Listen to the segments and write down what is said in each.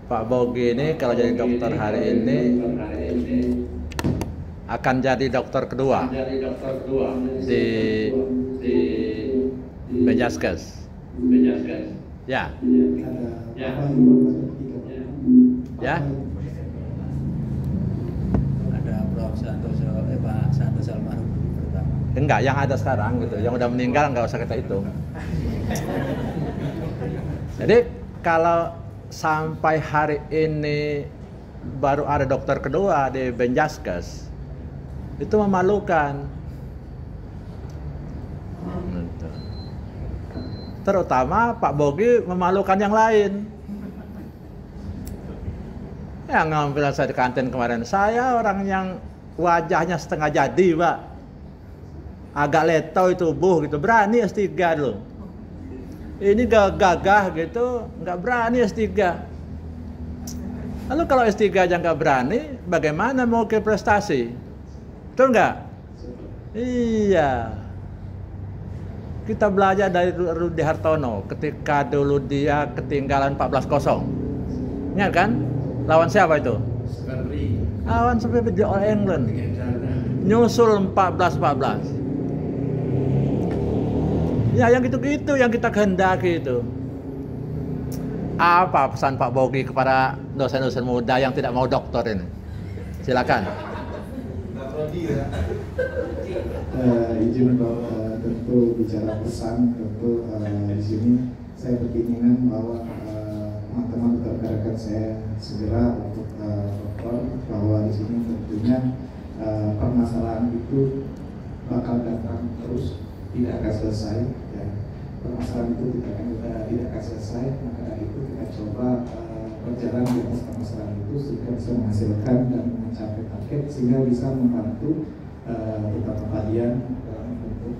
Pak Bogi ini kalau jadi dokter hari ini akan jadi dokter kedua di Benjaskes. Ya. Ya. Ada Prof. Santoso, Pak Santoso almarhum pertama. Enggak, yang ada sekarang gitu. Yang udah meninggal nggak usah kita hitung. Jadi kalau sampai hari ini baru ada dokter kedua di Benjaskes, itu memalukan. Terutama Pak Bogi memalukan yang lain. Yang ngambil saya di kantin kemarin, saya orang yang wajahnya setengah jadi, Pak. Agak letoi tubuh gitu, berani S3 loh. Ini gagah gitu, nggak berani S3. Lalu kalau S3 aja nggak berani, bagaimana mau ke prestasi? Betul nggak? Iya. Kita belajar dari Rudi Hartono ketika dulu dia ketinggalan 14-0. Ingat kan? Lawan siapa itu? Lawan sampai di All England. Nyusul 14-14. Ya yang gitu-gitu yang kita kehendaki itu. Apa pesan Pak Bogi kepada dosen-dosen muda yang tidak mau dokter ini? Silakan. Izin tentu bicara pesan, tentu di sini saya berkeinginan bahwa teman-teman rekan-rekan saya segera untuk dokter, bahwa di sini tentunya permasalahan itu bakal datang terus, tidak akan selesai. Ya. Permasalahan itu tidak akan selesai, maka dari itu kita coba berjalan di atas permasalahan itu sehingga bisa menghasilkan dan mencapai target, sehingga bisa membantu terutama kalian untuk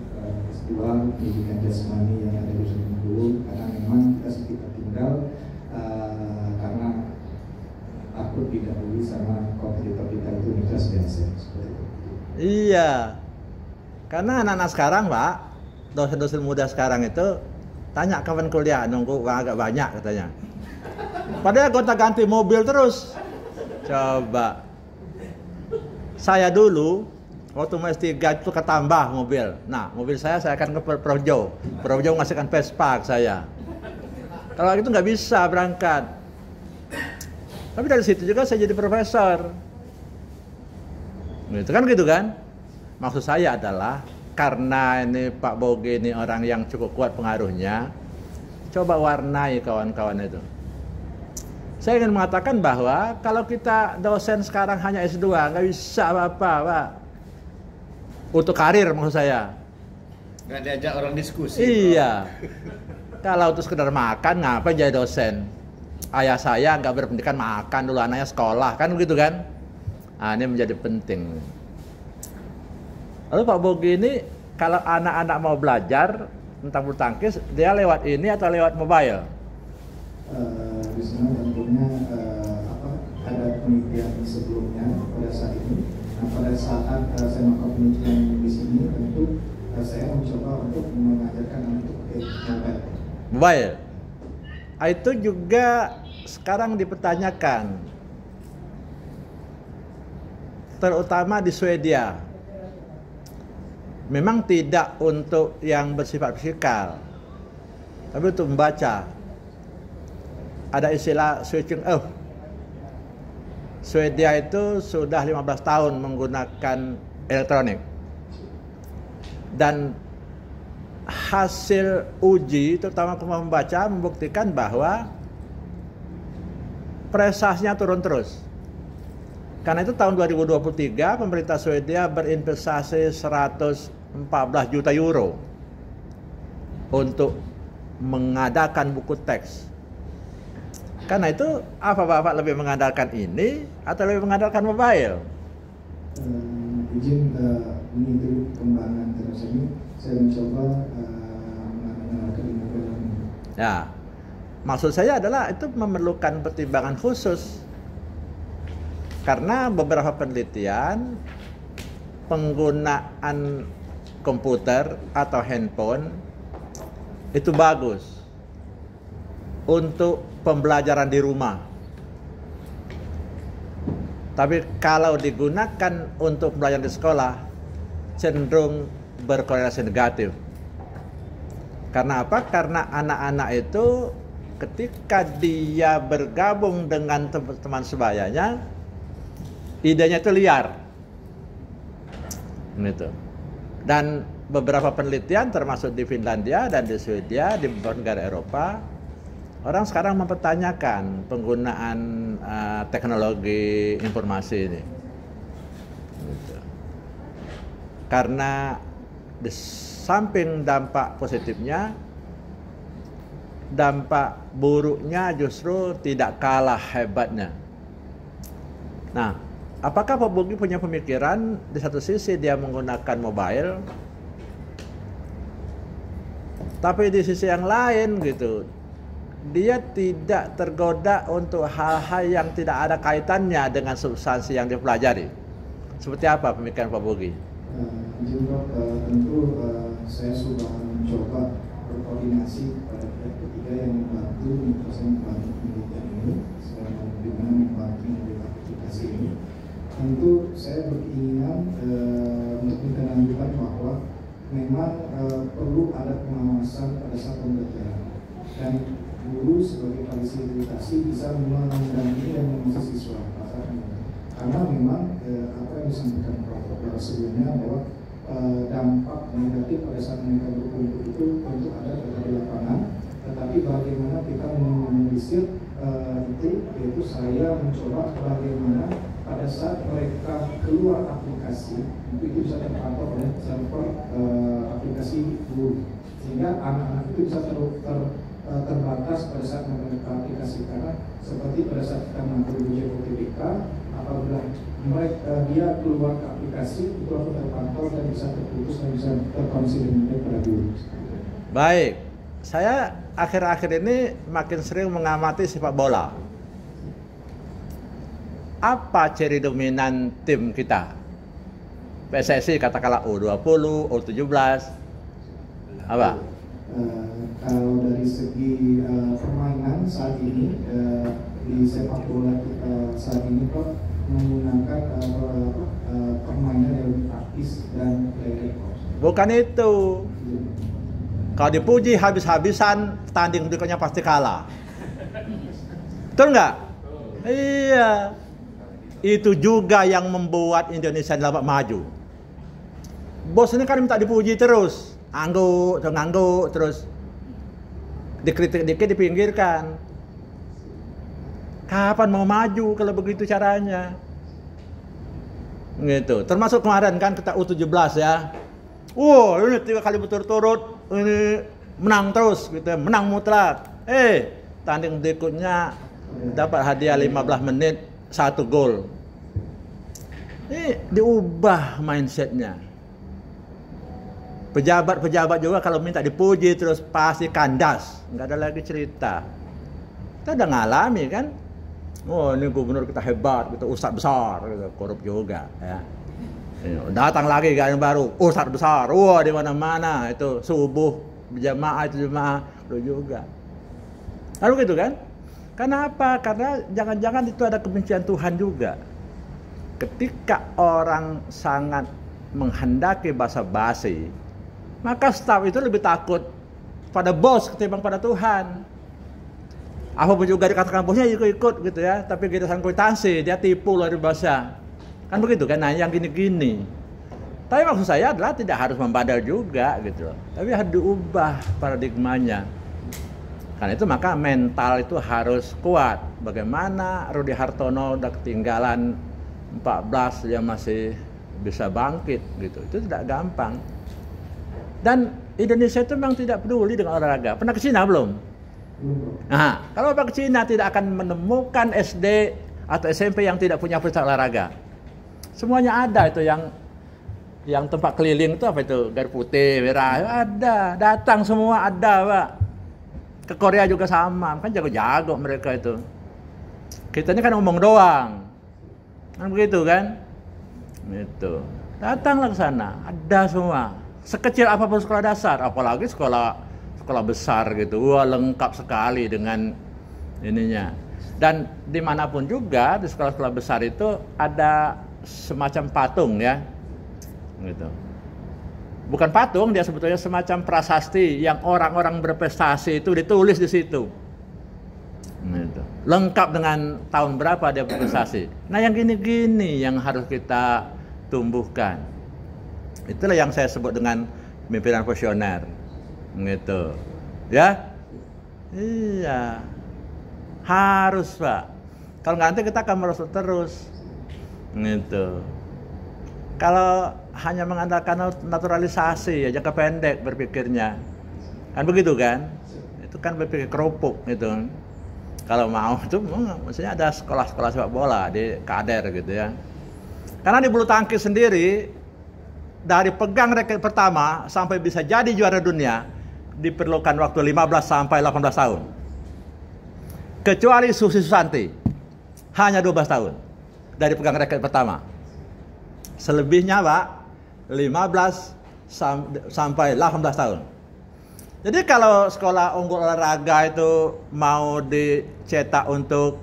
S2 pendidikan jasmani yang ada di dulu, karena memang kita tinggal karena takut didahului sama kompetitor kita itu Universitas biasa seperti itu. Iya, karena anak-anak sekarang, Pak, dosen-dosen muda sekarang itu tanya kapan kuliah, nunggu uang agak banyak katanya. Padahal gonta-ganti mobil terus. Coba. Saya dulu waktu mau S3 itu ketambah mobil. Nah, mobil saya akan ke Projo. Projo ngasihkan Vespa ke saya. Kalau itu nggak bisa berangkat. Tapi dari situ juga saya jadi profesor. Gitu kan? Maksud saya adalah karena ini Pak Bogi ini orang yang cukup kuat pengaruhnya, coba warnai kawan-kawan itu. Saya ingin mengatakan bahwa kalau kita dosen sekarang hanya S2, nggak bisa apa-apa, Pak. Untuk karir maksud saya. Nggak diajak orang diskusi. Iya. Kalau untuk sekedar makan, ngapain jadi dosen? Ayah saya nggak berpendidikan, makan dulu, anaknya sekolah, kan begitu kan? Nah, ini menjadi penting. Lalu Pak Bogi ini, kalau anak-anak mau belajar tentang bulu tangkis, dia lewat ini atau lewat mobile? Di sana tentunya ada penelitian sebelumnya pada saat ini. Nah, pada saat saya melakukan penelitian di sini, tentu saya mencoba untuk mengajarkan untuk mobile. Mobile. Itu juga sekarang dipertanyakan, terutama di Swedia. Memang tidak untuk yang bersifat fisikal, tapi untuk membaca. Ada istilah switching off. Swedia itu sudah 15 tahun menggunakan elektronik. Dan hasil uji, terutama kemampuan membaca, membuktikan bahwa prestasinya turun terus. Karena itu tahun 2023 pemerintah Swedia berinvestasi 114 juta euro untuk mengadakan buku teks. Karena itu, apa Bapak lebih mengandalkan ini atau lebih mengandalkan mobile? Izin mengikuti kembangan terus ini, saya mencoba mengandalkan mobile. Ya, maksud saya adalah itu memerlukan pertimbangan khusus. Karena beberapa penelitian penggunaan komputer atau handphone itu bagus untuk pembelajaran di rumah. Tapi kalau digunakan untuk belajar di sekolah, cenderung berkorelasi negatif. Karena apa? Karena anak-anak itu ketika dia bergabung dengan teman-teman sebayanya, idenya itu liar. Gitu. Dan beberapa penelitian termasuk di Finlandia dan di Swedia, di beberapa negara Eropa, orang sekarang mempertanyakan penggunaan teknologi informasi ini. Gitu. Karena di samping dampak positifnya, dampak buruknya justru tidak kalah hebatnya. Nah, apakah Pak Bogi punya pemikiran di satu sisi dia menggunakan mobile, tapi di sisi yang lain gitu, dia tidak tergoda untuk hal-hal yang tidak ada kaitannya dengan substansi yang dipelajari. Seperti apa pemikiran Pak Bogi? Tentu saya sudah mencoba berkoordinasi pada pihak ketiga yang membantu penelitian ini, dengan membantu membuat aplikasi ini. Tentu saya berkeinginan untuk menanyakan bahwa memang perlu ada pengawasan pada saat pembelajaran, dan guru sebagai fasilitasi bisa mendampingi dan mengawasi siswa. Karena memang apa yang disampaikan Prof. sebelumnya bahwa dampak negatif pada saat mereka berkumpul itu tentu ada di lapangan, tetapi bagaimana kita meminimalisir itu, yaitu saya mencoba bagaimana pada saat mereka keluar aplikasi itu bisa terpantau oleh server aplikasi guru, sehingga anak-anak itu bisa terbatas pada saat mereka aplikasi. Karena seperti pada saat kita mengatur ujian UTBK, apabila mereka dia keluar ke aplikasi itu akan terpantau dan bisa terputus dan bisa terkoneksi dengan pada guru. Baik, saya akhir-akhir ini makin sering mengamati sepak bola. Apa ciri dominan tim kita? PSSI katakanlah U20, U17, apa? Kalau dari segi permainan saat ini di sepak bola kita saat ini Pak menggunakan permainan yang lebih praktis dan play. Bukan itu. Kalau dipuji habis-habisan, tanding berikutnya pasti kalah. Betul nggak? Iya. Itu juga yang membuat Indonesia dapat maju. Bos ini kan minta dipuji terus, ngangguk terus, dikritik dikit dipinggirkan. Kapan mau maju kalau begitu caranya? Gitu. Termasuk kemarin kan kita U17 ya. Wow, ini 3 kali berturut-turut ini menang terus gitu, menang mutlak. Tanding berikutnya dapat hadiah 15 menit 1 gol. Ini diubah mindsetnya. Pejabat-pejabat juga kalau minta dipuji terus pasti kandas, nggak ada lagi cerita. Kita udah ngalami kan. Oh, ini gubernur kita hebat, kita ustadz besar, gitu. Korup juga ya. Datang lagi yang baru, ustadz besar, wah di mana-mana itu subuh berjamaah itu jemaah juga. Lalu gitu kan? Kenapa? Karena jangan-jangan itu ada kebencian Tuhan juga. Ketika orang sangat menghendaki basa-basi, maka staf itu lebih takut pada bos ketimbang pada Tuhan. Apapun juga dikatakan bosnya ikut-ikut gitu ya, tapi giliran kwitansi dia tipu luar biasa. Kan begitu kan, nah yang gini-gini. Tapi maksud saya adalah tidak harus membandel juga gitu loh. Tapi harus diubah paradigmanya. Karena itu maka mental itu harus kuat. Bagaimana Rudi Hartono udah ketinggalan 14 dia masih bisa bangkit gitu. Itu tidak gampang. Dan Indonesia itu memang tidak peduli dengan olahraga. Pernah ke Cina belum? Nah, kalau Bapak ke Cina tidak akan menemukan SD atau SMP yang tidak punya pusat olahraga. Semuanya ada itu yang tempat keliling itu apa itu? Garis putih, merah, ada. Datang semua ada, Pak. Ke Korea juga sama, kan jago-jago mereka itu. Kita ini kan ngomong doang. Kan begitu kan? Itu. Datanglah ke sana, ada semua. Sekecil apapun sekolah dasar, apalagi sekolah besar gitu. Wah, lengkap sekali dengan ininya. Dan dimanapun juga di sekolah-sekolah besar itu ada semacam patung ya, gitu. Bukan patung, dia sebetulnya semacam prasasti yang orang-orang berprestasi itu ditulis di situ. Gitu. Lengkap dengan tahun berapa dia berprestasi. Nah yang gini-gini yang harus kita tumbuhkan. Itulah yang saya sebut dengan pimpinan visioner. Gitu. Ya? Iya. Harus, Pak. Kalau nggak nanti kita akan merosot terus. Gitu. Kalau hanya mengandalkan naturalisasi, ya jangka pendek berpikirnya. Kan begitu kan? Itu kan berpikir kerupuk gitu. Kalau mau itu maksudnya ada sekolah-sekolah sepak bola di kader gitu ya. Karena di bulu tangkis sendiri dari pegang raket pertama sampai bisa jadi juara dunia diperlukan waktu 15 sampai 18 tahun. Kecuali Susi Susanti hanya 12 tahun dari pegang raket pertama. Selebihnya Pak 15 sampai 18 tahun. Jadi kalau sekolah unggul olahraga itu mau dicetak untuk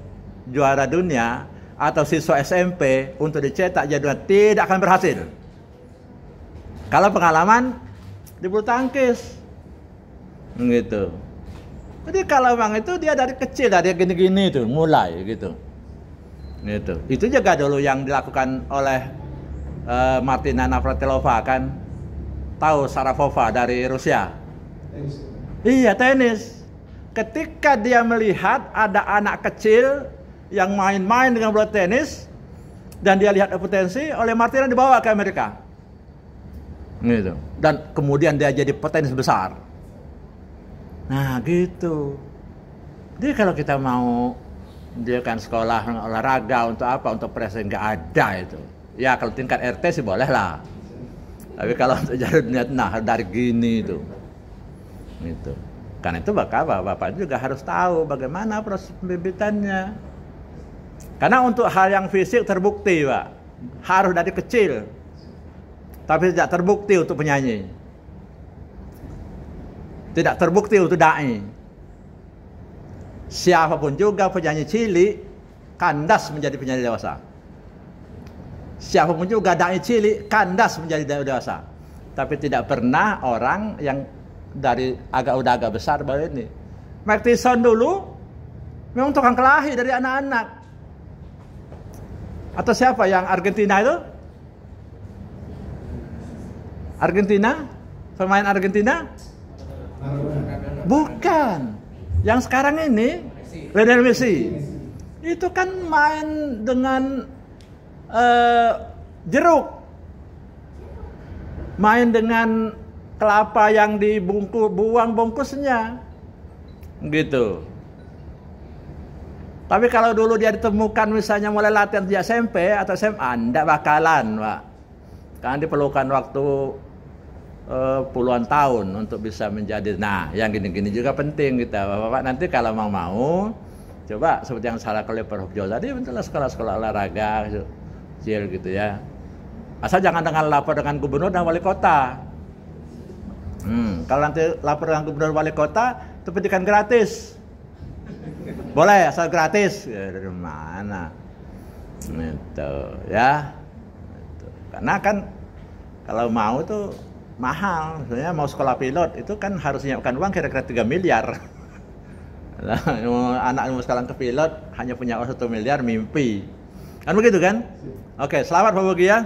juara dunia atau siswa SMP untuk dicetak jadi juara, tidak akan berhasil. Kalau pengalaman di bulu tangkis gitu. Jadi kalau memang itu dia dari kecil, dari gini-gini itu mulai gitu. Gitu. Itu juga dulu yang dilakukan oleh Martina Navratilova kan. Tahu Sharapova dari Rusia? Iya, tenis. Ketika dia melihat ada anak kecil yang main-main dengan bola tenis dan dia lihat potensi, oleh Martina dibawa ke Amerika. Gitu. Dan kemudian dia jadi petenis besar. Nah gitu. Jadi kalau kita mau dia kan sekolah olahraga untuk apa? Untuk prestasi nggak ada itu. Ya kalau tingkat RT sih boleh lah. Tapi kalau untuk jadi dunia, nah dari gini itu. Gitu. Karena itu bapak juga harus tahu bagaimana proses pembibitannya. Karena untuk hal yang fisik terbukti Pak, harus dari kecil. Tapi tidak terbukti untuk penyanyi. Tidak terbukti untuk dai. Siapapun juga penyanyi cilik kandas menjadi penyanyi dewasa. Siapapun juga dai cilik kandas menjadi dai dewasa. Tapi tidak pernah orang yang dari udah agak besar baru ini. Mike Tyson dulu memang tukang kelahi dari anak-anak. Atau siapa yang Argentina itu? Argentina? Pemain Argentina? Bukan. Yang sekarang ini Lionel Messi. Itu kan main dengan jeruk. Main dengan kelapa yang dibungkus, buang bungkusnya. Gitu. Tapi kalau dulu dia ditemukan misalnya mulai latihan di SMP atau SMA, enggak bakalan, Pak. Karena diperlukan waktu puluhan tahun untuk bisa menjadi. Nah, yang gini-gini juga penting kita, Bapak. Nanti kalau mau, coba seperti yang salah oleh Prof Jo tadi, bentuklah sekolah-sekolah olahraga kecil gitu ya. Asal jangan dengan lapor dengan gubernur dan wali kota. Kalau nanti lapor dengan gubernur wali kota, itu pendidikan gratis. Boleh, asal gratis. Ya, dari mana? Itu ya. Itu. Karena kan kalau mau tuh mahal. Sebenarnya mau sekolah pilot itu kan harus menyiapkan uang kira-kira 3 miliar. Anak mau sekarang ke pilot hanya punya uang 1 miliar mimpi. Kan begitu kan? Oke, selamat Pak Bogi ya.